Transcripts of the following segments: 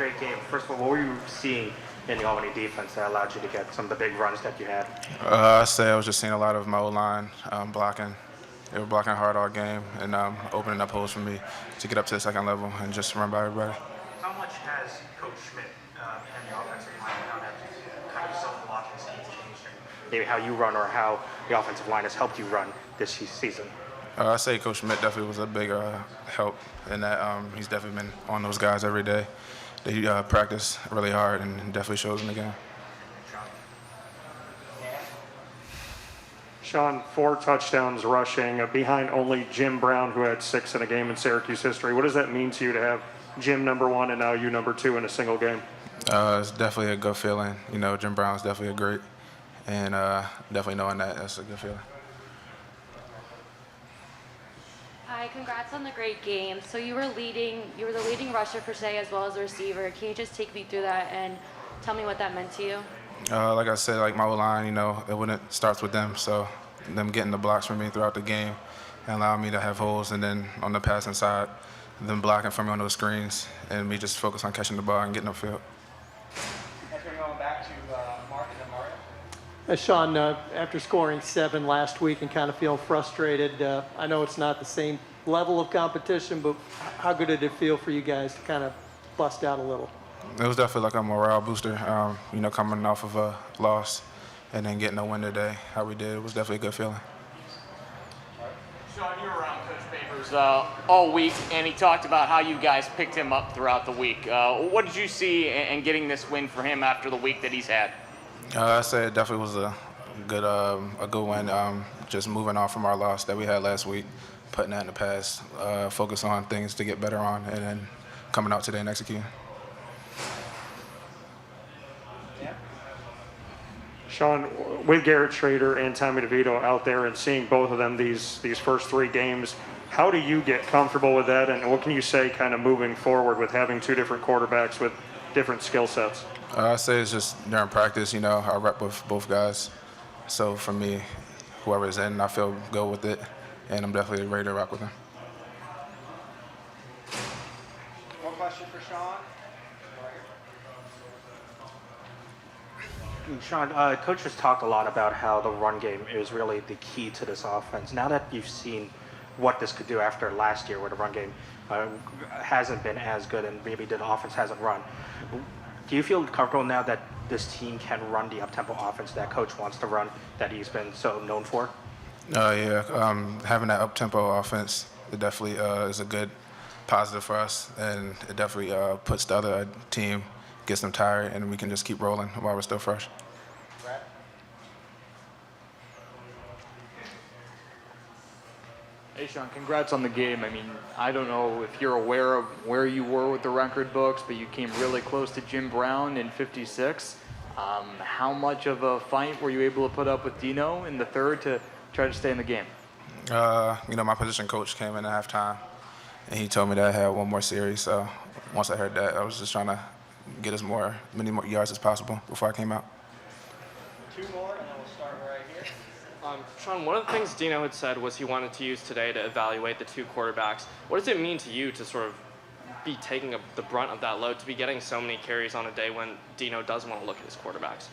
great game. First of all, what were you seeing in the Albany defense that allowed you to get some of the big runs that you had? I say I was just seeing a lot of my O-line blocking. They were blocking hard all game and opening up holes for me to get up to the second level and just run by everybody. How much has Coach Schmidt and the offensive line, how that kind of self-blocking scheme changed, and maybe how you run or how the offensive line has helped you run this season? I say Coach Schmidt definitely was a big help in that he's definitely been on those guys every day. They practice really hard and definitely shows in the game. Sean, 4 touchdowns rushing behind only Jim Brown, who had 6 in a game in Syracuse history. What does that mean to you to have Jim #1 and now you #2 in a single game? It's definitely a good feeling. You know, Jim Brown's definitely a great, and definitely knowing that's a good feeling. Hi, congrats on the great game. So you were the leading rusher for today as well as a receiver. Can you just take me through that and tell me what that meant to you? Like I said, like my O-line, you know, it starts with them. So them getting the blocks for me throughout the game and allowing me to have holes, and then on the passing side, them blocking for me on those screens, and me just focus on catching the ball and getting upfield. As we're going back to Mark and Mario. Sean, after scoring 7 last week and kind of feeling frustrated, I know it's not the same level of competition, but how good did it feel for you guys to kind of bust out a little? It was definitely like a morale booster, you know, coming off of a loss and then getting a win today, how we did. It was definitely a good feeling. Sean, you were around Coach Babers all week, and he talked about how you guys picked him up throughout the week. What did you see in getting this win for him after the week that he's had? I say it definitely was a good win. Just moving on from our loss that we had last week, putting that in the past, focus on things to get better on, and then coming out today and executing. Sean, with Garrett Schrader and Tommy DeVito out there and seeing both of them these first 3 games, how do you get comfortable with that, and what can you say kind of moving forward with having 2 different quarterbacks with different skill sets? I say it's just during practice, you know, I rep with both guys. So for me, whoever's in, I feel good with it, and I'm definitely ready to rock with them. One question for Sean. Sean, Coach has talked a lot about how the run game is really the key to this offense. Now that you've seen what this could do after last year where the run game hasn't been as good and maybe the offense hasn't run, do you feel comfortable now that this team can run the up-tempo offense that Coach wants to run, that he's been so known for? Yeah, having that up-tempo offense, it definitely is a good positive for us, and it definitely puts the other team, gets them tired, and we can just keep rolling while we're still fresh. Hey, Sean, congrats on the game. I mean, I don't know if you're aware of where you were with the record books, but you came really close to Jim Brown in 56. How much of a fight were you able to put up with Dino in the third to try to stay in the game? You know, my position coach came in at halftime, and he told me that I had one more series. So once I heard that, I was just trying to get as many more yards as possible before I came out. 2 more, and then we'll start right here. Sean, one of the things Dino had said was he wanted to use today to evaluate the 2 quarterbacks. What does it mean to you to sort of be taking the brunt of that load, to be getting so many carries on a day when Dino does want to look at his quarterbacks?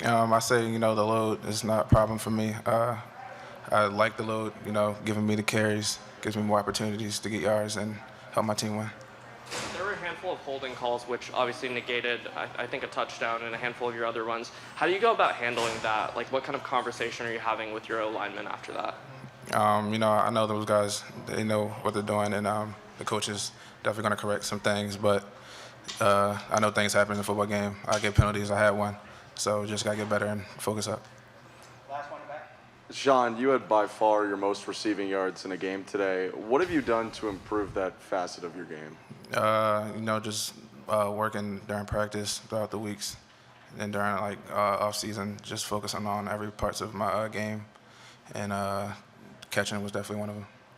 I say, you know, the load is not a problem for me. I like the load, you know, giving me the carries, gives me more opportunities to get yards and help my team win. There were a handful of holding calls, which obviously negated, I think, a touchdown and a handful of your other runs. How do you go about handling that? Like, what kind of conversation are you having with your linemen after that? You know, I know those guys, they know what they're doing, and the coach is definitely going to correct some things, but I know things happen in the football game. I get penalties, I had one, so just got to get better and focus up. Last one back. Sean, you had by far your most receiving yards in a game today. What have you done to improve that facet of your game? You know, just working during practice throughout the weeks, and during like off season, just focusing on every parts of my game, and catching was definitely one of them.